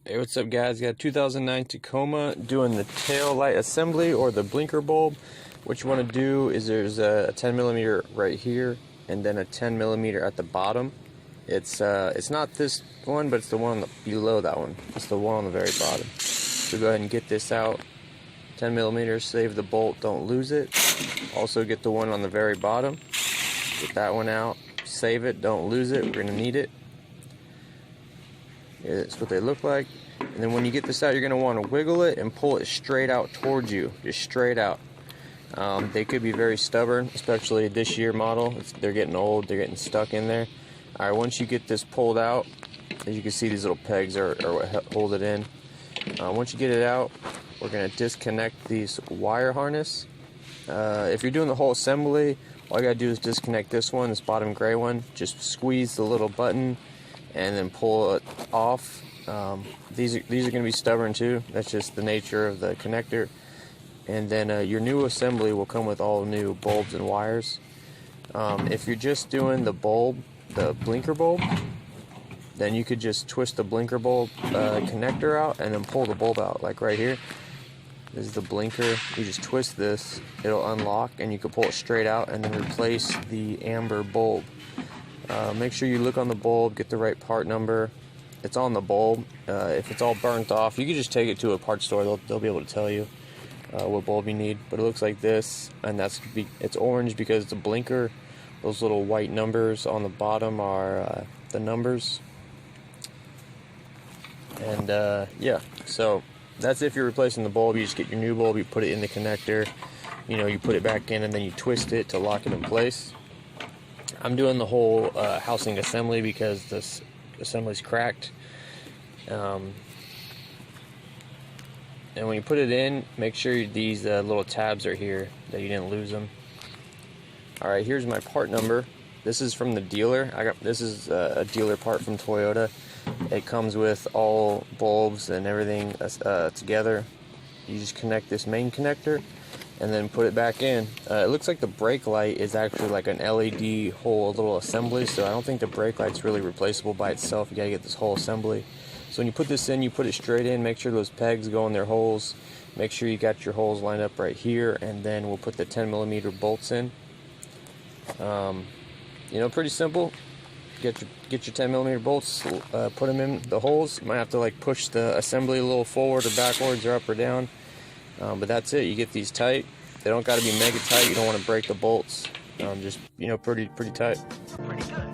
Hey, what's up guys? Got a 2009 Tacoma doing the tail light assembly or the blinker bulb. What you want to do is there's a 10 millimeter right here and then a 10 millimeter at the bottom. It's not this one, but it's the one below that one. It's the one on the very bottom. So go ahead and get this out. 10 millimeters, save the bolt, don't lose it. Also get the one on the very bottom. Get that one out, save it, don't lose it, we're going to need it. That's what they look like. And then when you get this out, you're going to want to wiggle it and pull it straight out towards you, just straight out. They could be very stubborn, especially this year model. They're getting old, they're getting stuck in there. Alright, once you get this pulled out, as you can see, these little pegs are what hold it in. Once you get it out, we're going to disconnect these wire harness. If you're doing the whole assembly, all you got to do is disconnect this one, this bottom gray one. Just squeeze the little button and then pull it off. These are going to be stubborn too. That's just the nature of the connector. And then your new assembly will come with all new bulbs and wires. If you're just doing the bulb, the blinker bulb, then you could just twist the blinker bulb connector out and then pull the bulb out, like right here. This is the blinker. You just twist this, it'll unlock, and you can pull it straight out and then replace the amber bulb. Make sure you look on the bulb, get the right part number. It's on the bulb. If it's all burnt off, you can just take it to a parts store. They'll be able to tell you what bulb you need. But it looks like this, and it's orange because the blinker, those little white numbers on the bottom are the numbers. And yeah, so that's if you're replacing the bulb. You just get your new bulb, you put it in the connector, you put it back in, and then you twist it to lock it in place. I'm doing the whole housing assembly because this assembly's cracked. And when you put it in, make sure these little tabs are here, that you didn't lose them. Alright, here's my part number. This is from the dealer. This is a dealer part from Toyota. It comes with all bulbs and everything together. You just connect this main connector and then put it back in. It looks like the brake light is actually like an LED whole little assembly, so I don't think the brake light's really replaceable by itself. You gotta get this whole assembly. So when you put this in, you put it straight in, make sure those pegs go in their holes, make sure you got your holes lined up right here, and then we'll put the 10 millimeter bolts in. Pretty simple. Get your 10 millimeter bolts, put them in the holes. You might have to like push the assembly a little forward or backwards or up or down. But that's it. You get these tight. They don't got to be mega tight. You don't want to break the bolts. Just pretty tight. Pretty good.